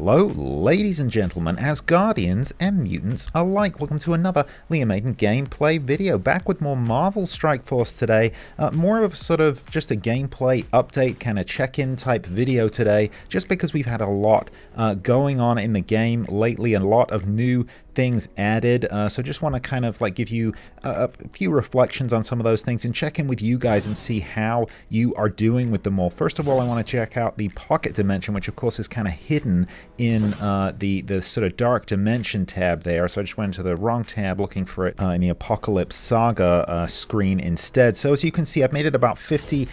Hello, ladies and gentlemen, Asgardians and mutants alike. Welcome to another Liam Aiden gameplay video. Back with more Marvel Strike Force today. More of sort of just a gameplay update, kind of check-in type video today, just because we've had a lot going on in the game lately, a lot of new things added. So just want to kind of like give you a few reflections on some of those things and check in with you guys and see how you are doing with them all. First of all, I want to check out the pocket dimension, which of course is kind of hidden in the sort of dark dimension tab there. So I just went to the wrong tab looking for it in the Apocalypse Saga screen instead. So as you can see, I've made it about 50%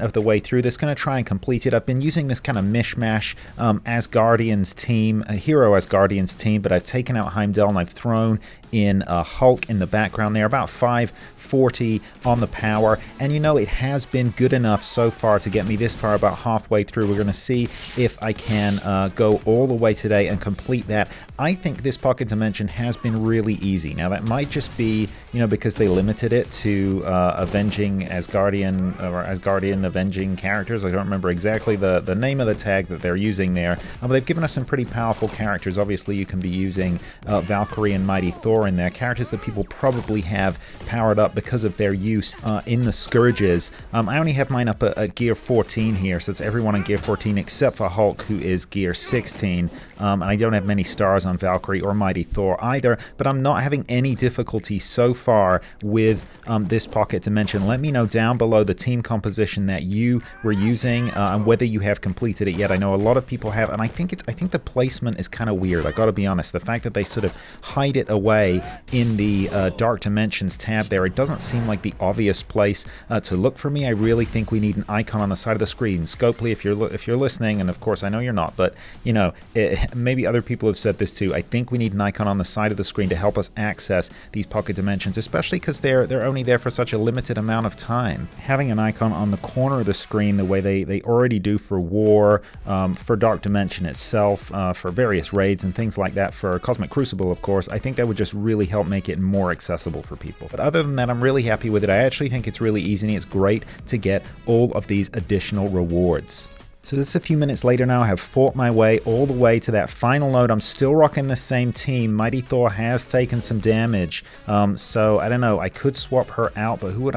of the way through this. Going to try and complete it. I've been using this kind of mishmash Asgardians team, a hero Asgardians team, but I've taken out Heimdall and I've thrown in Hulk in the background there, about 540 on the power, and you know, it has been good enough so far to get me this far, about halfway through. We're going to see if I can go all the way today and complete that. I think this pocket dimension has been really easy. Now that might just be, you know, because they limited it to avenging Asgardian or Asgardian avenging characters. I don't remember exactly the name of the tag that they're using there, but they've given us some pretty powerful characters. Obviously you can be using Valkyrie and Mighty Thor in there, characters that people probably have powered up because of their use in the Scourges. I only have mine up at gear 14 here, so it's everyone in gear 14 except for Hulk, who is gear 16, and I don't have many stars on Valkyrie or Mighty Thor either, but I'm not having any difficulty so far with this pocket dimension. Let me know down below the team composition that you were using and whether you have completed it yet. I know a lot of people have, and I think the placement is kind of weird. I gotta be honest, the fact that they sort of hide it away in the Dark Dimensions tab there, it doesn't seem like the obvious place to look for me. I really think we need an icon on the side of the screen. Scopely, if you're listening, and of course I know you're not, but you know, maybe other people have said this too, I think we need an icon on the side of the screen to help us access these pocket dimensions, especially because they're only there for such a limited amount of time. Having an icon on the corner of the screen the way they already do for War, for Dark Dimension itself, for various raids and things like that, for Cosmic Crucible of course, I think that would just really help make it more accessible for people. But other than that, I'm really happy with it. I actually think it's really easy and it's great to get all of these additional rewards. So this is a few minutes later now. I have fought my way all the way to that final node. I'm still rocking the same team. Mighty Thor has taken some damage, so I don't know. I could swap her out, but who would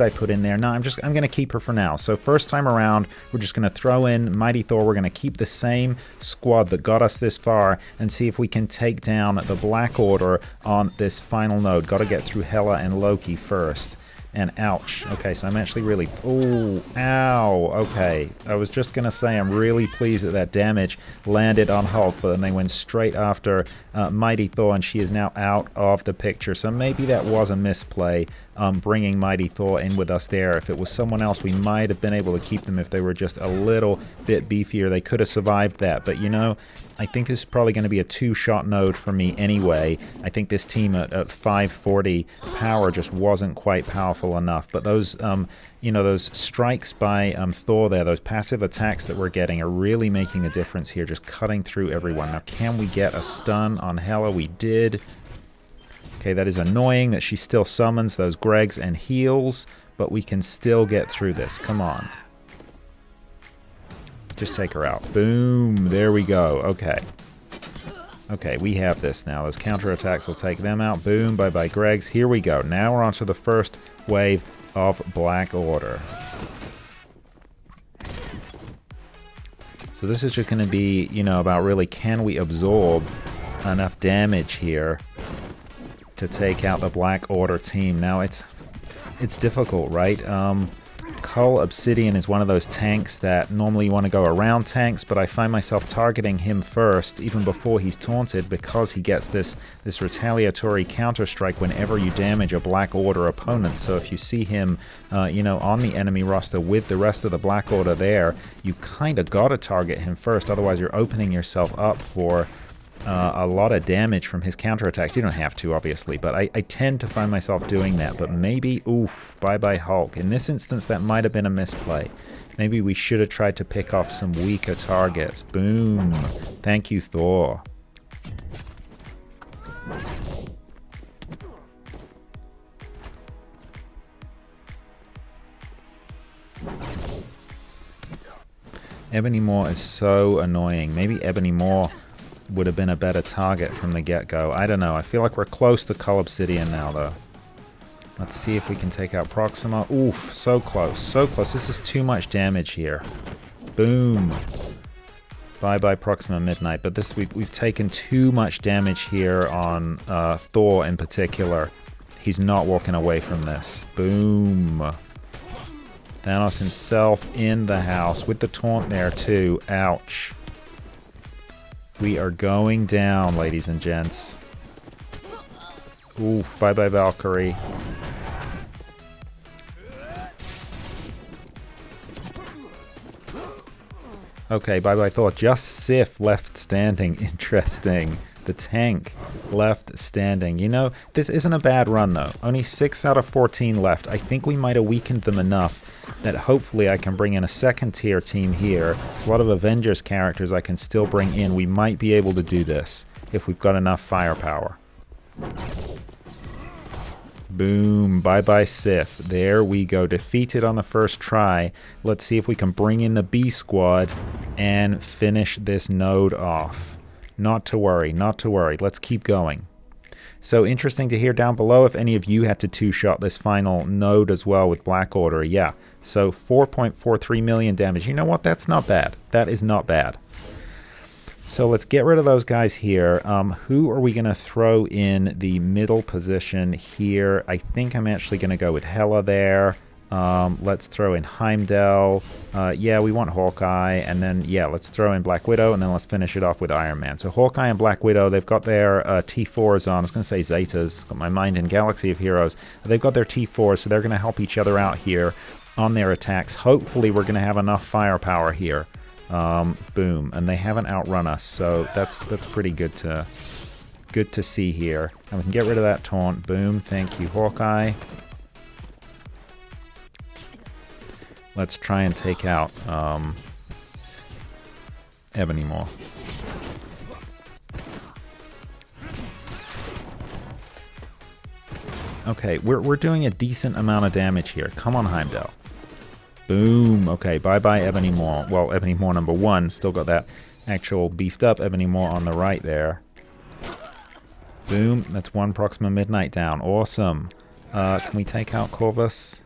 I put in there? No, I'm going to keep her for now. So first time around, we're just going to throw in Mighty Thor. We're going to keep the same squad that got us this far and see if we can take down the Black Order on this final node. Got to get through Hela and Loki first. And ouch. Okay, so I'm actually really... Oh, ow. Okay. I was just going to say I'm really pleased that that damage landed on Hulk, but then they went straight after Mighty Thor, and she is now out of the picture. So maybe that was a misplay, bringing Mighty Thor in with us there. If it was someone else, we might have been able to keep them if they were just a little bit beefier. They could have survived that. But, you know, I think this is probably going to be a two-shot node for me anyway. I think this team at 540 power just wasn't quite powerful enough. But those, you know, those strikes by Thor there, those passive attacks that we're getting are really making a difference here, just cutting through everyone. Now, can we get a stun on Hela? We did. Okay, that is annoying that she still summons those Gregs and heals, but we can still get through this. Come on. Just take her out. Boom. There we go. Okay. Okay, we have this now. Those counterattacks will take them out. Boom. Bye-bye, Gregs. Here we go. Now we're on to the first wave of Black Order. So this is just going to be, you know, about really can we absorb enough damage here to take out the Black Order team. Now it's difficult, right? Cull Obsidian is one of those tanks that normally you want to go around tanks, but I find myself targeting him first, even before he's taunted, because he gets this retaliatory counter-strike whenever you damage a Black Order opponent. So if you see him, you know, on the enemy roster with the rest of the Black Order there, you kind of got to target him first, otherwise you're opening yourself up for a lot of damage from his counterattacks. You don't have to, obviously, but I tend to find myself doing that. But maybe, oof, bye-bye Hulk. In this instance, that might have been a misplay. Maybe we should have tried to pick off some weaker targets. Boom. Thank you, Thor. Ebony Maw is so annoying. Maybe Ebony Maw would have been a better target from the get-go. I don't know. I feel like we're close to Cull Obsidian now, though. Let's see if we can take out Proxima. Oof, so close, so close. This is too much damage here. Boom. Bye-bye Proxima Midnight. But this we've taken too much damage here on Thor in particular. He's not walking away from this. Boom. Thanos himself in the house with the taunt there, too. Ouch. We are going down, ladies and gents. Oof, bye-bye Valkyrie. Okay, bye-bye Thor. Just Sif left standing. Interesting. The tank left standing. You know, this isn't a bad run, though. Only 6 out of 14 left. I think we might have weakened them enough that hopefully I can bring in a second-tier team here. There's a lot of Avengers characters I can still bring in. We might be able to do this if we've got enough firepower. Boom. Bye-bye Sif. There we go. Defeated on the first try. Let's see if we can bring in the B squad and finish this node off. Not to worry. Not to worry. Let's keep going. So interesting to hear down below if any of you had to two-shot this final node as well with Black Order. Yeah. So 4.43 million damage. You know what? That's not bad. That is not bad. So let's get rid of those guys here. Who are we going to throw in the middle position here? I think I'm actually going to go with Hela there. Let's throw in Heimdall. Yeah, we want Hawkeye. And then, yeah, let's throw in Black Widow. And then let's finish it off with Iron Man. So Hawkeye and Black Widow, they've got their T4s on. I was going to say Zetas. Got my mind in Galaxy of Heroes. They've got their T4s, so they're going to help each other out here on their attacks. Hopefully we're going to have enough firepower here. Boom. And they haven't outrun us, so that's pretty good to see here. And we can get rid of that taunt. Boom. Thank you, Hawkeye. Let's try and take out Ebony Maw. Okay, we're doing a decent amount of damage here. Come on, Heimdall. Boom. Okay, bye-bye Ebony Maw. Well, Ebony Maw number 1. Still got that actual beefed up Ebony Maw on the right there. Boom. That's 1 Proxima Midnight down. Awesome. Can we take out Corvus?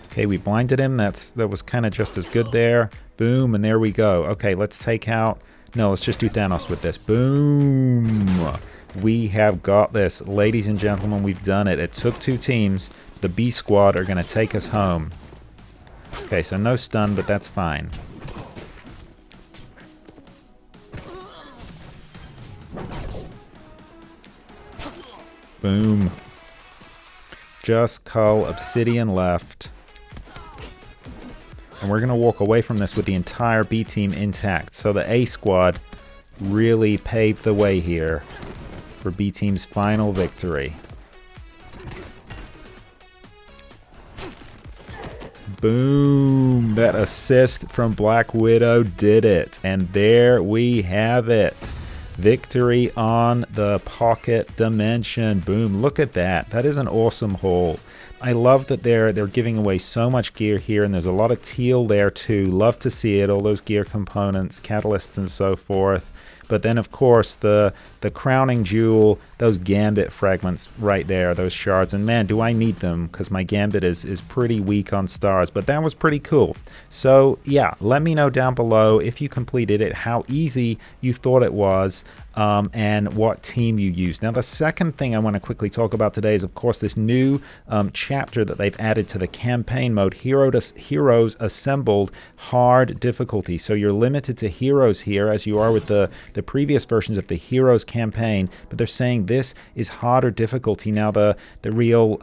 Okay, we blinded him. That was kind of just as good there. Boom, and there we go. Okay, let's take out... No, let's just do Thanos with this. Boom. We have got this. Ladies and gentlemen, we've done it. It took 2 teams. The B squad are going to take us home. Okay, so no stun, but that's fine. Boom. Just Cull Obsidian left. And we're going to walk away from this with the entire B team intact. So the A squad really paved the way here for B team's final victory. Boom! That assist from Black Widow did it. And there we have it. Victory on the Pocket Dimension. Boom, look at that. That is an awesome haul. I love that they're giving away so much gear here, and there's a lot of teal there too. Love to see it, all those gear components, catalysts and so forth. But then, of course, the crowning jewel, those Gambit fragments right there, those shards. And man, do I need them, because my Gambit is pretty weak on stars. But that was pretty cool. So, yeah, let me know down below if you completed it, how easy you thought it was, and what team you used. Now, the second thing I want to quickly talk about today is, of course, this new chapter that they've added to the campaign mode, Heroes Assembled Hard Difficulty. So you're limited to heroes here, as you are with the previous versions of the Heroes campaign, but they're saying this is harder difficulty. Now, the real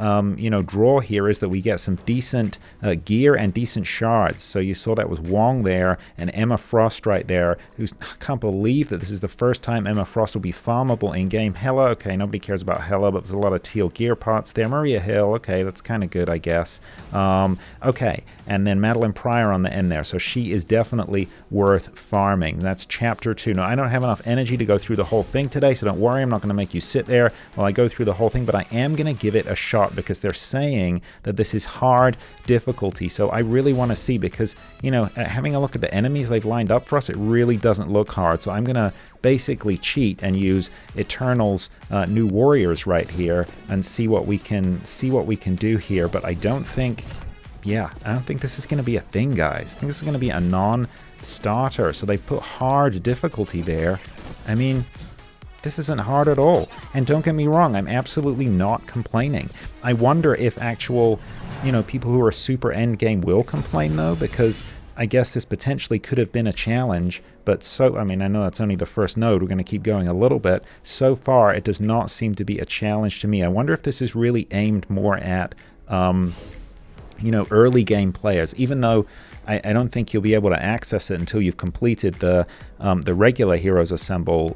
draw here is that we get some decent gear and decent shards. So you saw that was Wong there and Emma Frost right there, I can't believe that this is the first time Emma Frost will be farmable in-game. Hela, okay, nobody cares about Hela, but there's a lot of teal gear parts there. Maria Hill, okay, that's kind of good, I guess. Okay, and then Madeline Pryor on the end there, so she is definitely worth farming. That's chapter 2. Now, I don't have enough energy to go through the whole thing today, so don't worry, I'm not going to make you sit there while I go through the whole thing, but I am going to give it a shot because they're saying that this is hard difficulty. So I really want to see, because, you know, having a look at the enemies they've lined up for us, it really doesn't look hard. So I'm going to basically cheat and use Eternal's New Warriors right here and see what we can do here. But I don't think, yeah, I don't think this is going to be a thing, guys. I think this is going to be a non-starter. So they've put hard difficulty there. I mean, this isn't hard at all. And don't get me wrong, I'm absolutely not complaining. I wonder if actual, you know, people who are super end game will complain though, because I guess this potentially could have been a challenge, but I mean, I know that's only the first node. We're going to keep going a little bit. So far, it does not seem to be a challenge to me. I wonder if this is really aimed more at, you know, early game players, even though I don't think you'll be able to access it until you've completed the regular Heroes Assemble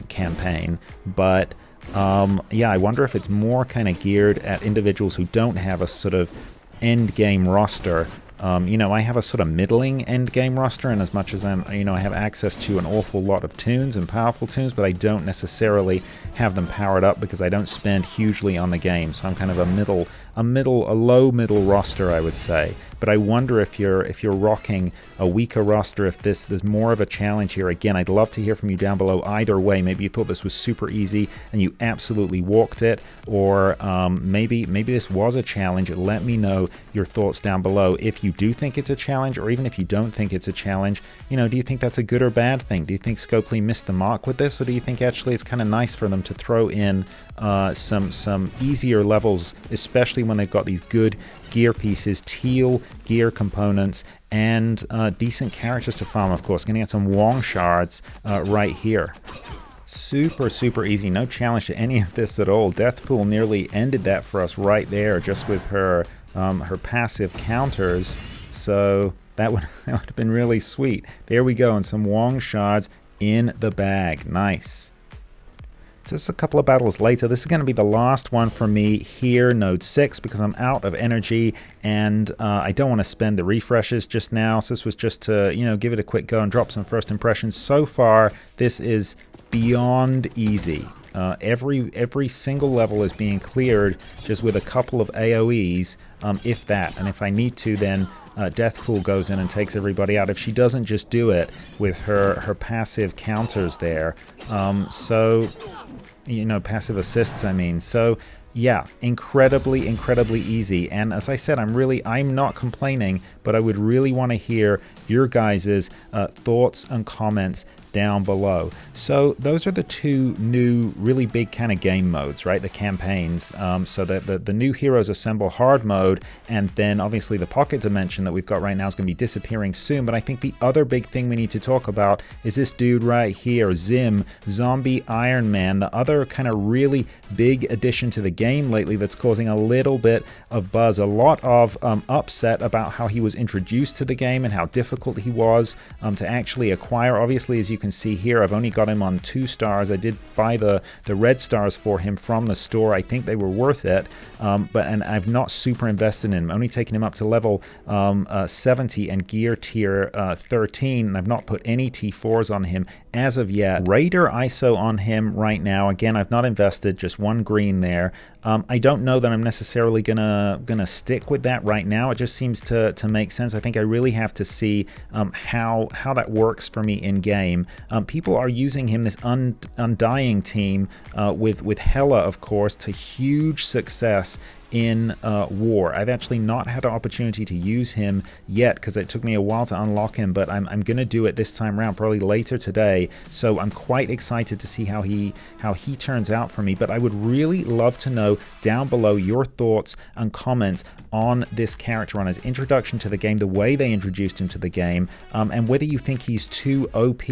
campaign. But yeah, I wonder if it's more kind of geared at individuals who don't have a sort of end game roster. You know, I have a sort of middling end game roster, and as much as you know, I have access to an awful lot of tunes and powerful tunes, but I don't necessarily have them powered up because I don't spend hugely on the game. So I'm kind of a low middle roster, I would say. But I wonder if you're rocking a weaker roster, if there's more of a challenge here. Again, I'd love to hear from you down below either way. Maybe you thought this was super easy and you absolutely walked it, or maybe this was a challenge. Let me know your thoughts down below. If you do think it's a challenge, or even if you don't think it's a challenge, you know, do you think that's a good or bad thing? Do you think Scopely missed the mark with this, or do you think actually it's kind of nice for them to throw in some easier levels, especially when they've got these good gear pieces, teal gear components, and decent characters to farm, of course. Gonna get some Wong shards right here. Super easy, no challenge to any of this at all. Deathpool nearly ended that for us right there, just with her passive counters. So that would have been really sweet. There we go, and some Wong shards in the bag. Nice. So just a couple of battles later. This is going to be the last one for me here, node 6, because I'm out of energy and I don't want to spend the refreshes just now. So this was just to, you know, give it a quick go and drop some first impressions. So far, this is beyond easy. Every single level is being cleared just with a couple of AoEs, if that. And if I need to, then Deathpool goes in and takes everybody out. If she doesn't just do it with her passive counters there. So, you know, passive assists, I mean. So, yeah, incredibly easy. And as I said, I'm not complaining, but I would really want to hear your guys' thoughts and comments down below. So those are the two new really big kind of game modes, right? The campaigns. So the new Heroes Assemble hard mode, and then obviously the pocket dimension that we've got right now is going to be disappearing soon. But I think the other big thing we need to talk about is this dude right here, Zim, Zombie Iron Man, the other kind of really big addition to the game lately that's causing a little bit of buzz, a lot of upset about how he was introduced to the game and how difficult he was to actually acquire. Obviously, as you can see here, I've only got him on 2 stars. I did buy the red stars for him from the store. I think they were worth it, and I've not super invested in him. Only taken him up to level 70 and gear tier 13, and I've not put any T4s on him as of yet. Raider ISO on him right now. Again, I've not invested, just 1 green there. I don't know that I'm necessarily gonna stick with that right now. It just seems to make sense. I think I really have to see how that works for me in game. People are using him, this Undying team, with Hela, of course, to huge success in war. I've actually not had an opportunity to use him yet because it took me a while to unlock him, but I'm gonna do it this time around, probably later today. So I'm quite excited to see how he turns out for me. But I would really love to know down below your thoughts and comments on this character, on his introduction to the game, the way they introduced him to the game, and whether you think he's too OP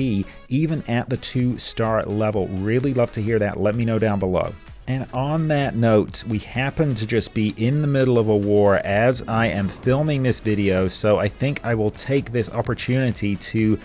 even at the 2-star level. Really love to hear that. Let me know down below. And on that note, we happen to just be in the middle of a war as I am filming this video, so I think I will take this opportunity to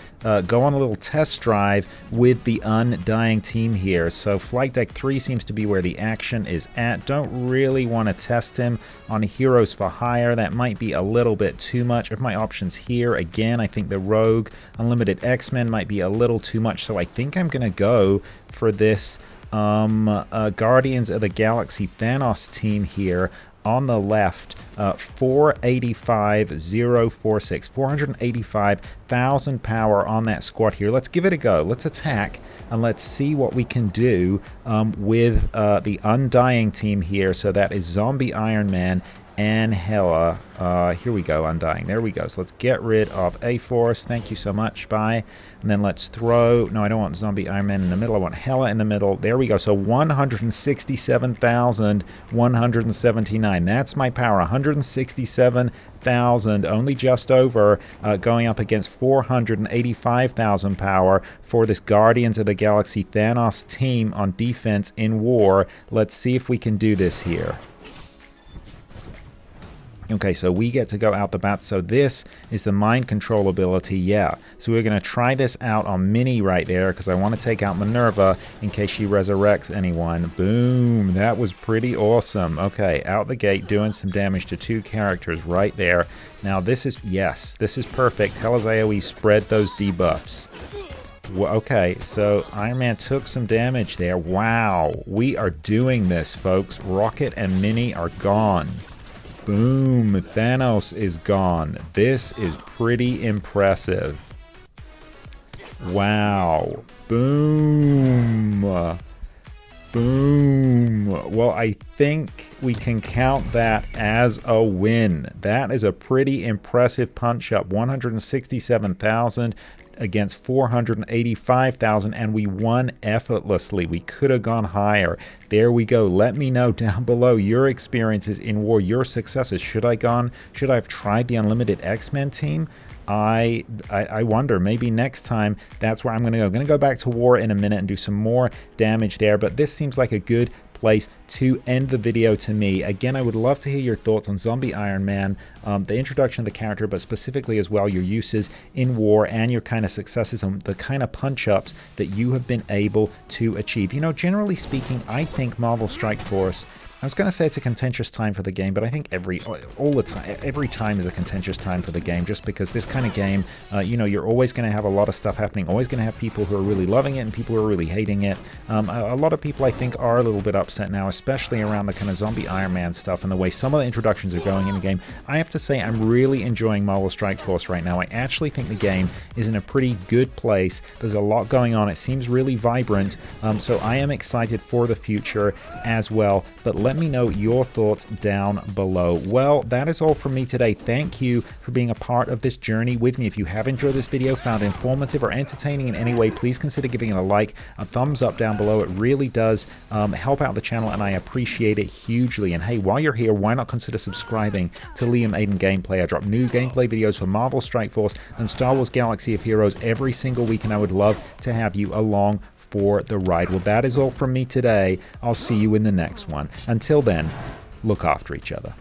go on a little test drive with the Undying team here. So Flight Deck 3 seems to be where the action is at. Don't really want to test him on Heroes for Hire. That might be a little bit too much of my options here. Again, I think the Rogue Unlimited X-Men might be a little too much, so I think I'm going to go for this Guardians of the Galaxy Thanos team here on the left. 485,046, 485,000 power on that squad here. Let's give it a go. Let's attack and let's see what we can do with the Undying team here. So that is Zombie Iron Man and Hela. Here we go, Undying. There we go. So let's get rid of A-Force. Thank you so much. Bye. And then let's throw... No, I don't want Zombie Iron Man in the middle. I want Hela in the middle. There we go. So 167,179. That's my power. 167,000. Only just over, going up against 485,000 power for this Guardians of the Galaxy Thanos team on defense in war. Let's see if we can do this here. Okay, so we get to go out the bat. So this is the mind control ability, yeah. So we're going to try this out on Minnie right there because I want to take out Minerva in case she resurrects anyone. Boom, that was pretty awesome. Okay, out the gate, doing some damage to two characters right there. Now this is, yes, this is perfect. Hela's AoE spread those debuffs. Okay, so Iron Man took some damage there. Wow, we are doing this, folks. Rocket and Minnie are gone. Boom, Thanos is gone. This is pretty impressive. Wow. Boom. Boom. Well, I think we can count that as a win. That is a pretty impressive punch up. 167,000 against 485,000, and we won effortlessly. We could have gone higher. There we go. Let me know down below your experiences in war, your successes. Should I have tried the Unlimited X-Men team? I wonder, maybe next time that's where I'm going to go. I'm going to go back to war in a minute and do some more damage there, but this seems like a good place to end the video to me. Again, I would love to hear your thoughts on Zombie Iron Man, the introduction of the character, but specifically as well your uses in war and your kind of successes and the kind of punch-ups that you have been able to achieve. You know, generally speaking, I think Marvel Strike Force, I was going to say it's a contentious time for the game, but I think every time is a contentious time for the game, just because this kind of game, you know, you're always going to have a lot of stuff happening, always going to have people who are really loving it and people who are really hating it. A lot of people, I think, are a little bit upset now, especially around the kind of Zombie Iron Man stuff and the way some of the introductions are going in the game. I have to say I'm really enjoying Marvel Strike Force right now. I actually think the game is in a pretty good place. There's a lot going on. It seems really vibrant, so I am excited for the future as well. But let me know your thoughts down below. Well, that is all from me today. Thank you for being a part of this journey with me. If you have enjoyed this video, found it informative or entertaining in any way, please consider giving it a like, a thumbs up down below. It really does help out the channel, and I appreciate it hugely. And hey, while you're here, why not consider subscribing to Liam Aiden Gameplay? I drop new gameplay videos for Marvel Strike Force and Star Wars Galaxy of Heroes every single week, and I would love to have you along for the ride. Well, that is all from me today. I'll see you in the next one. Until then, look after each other.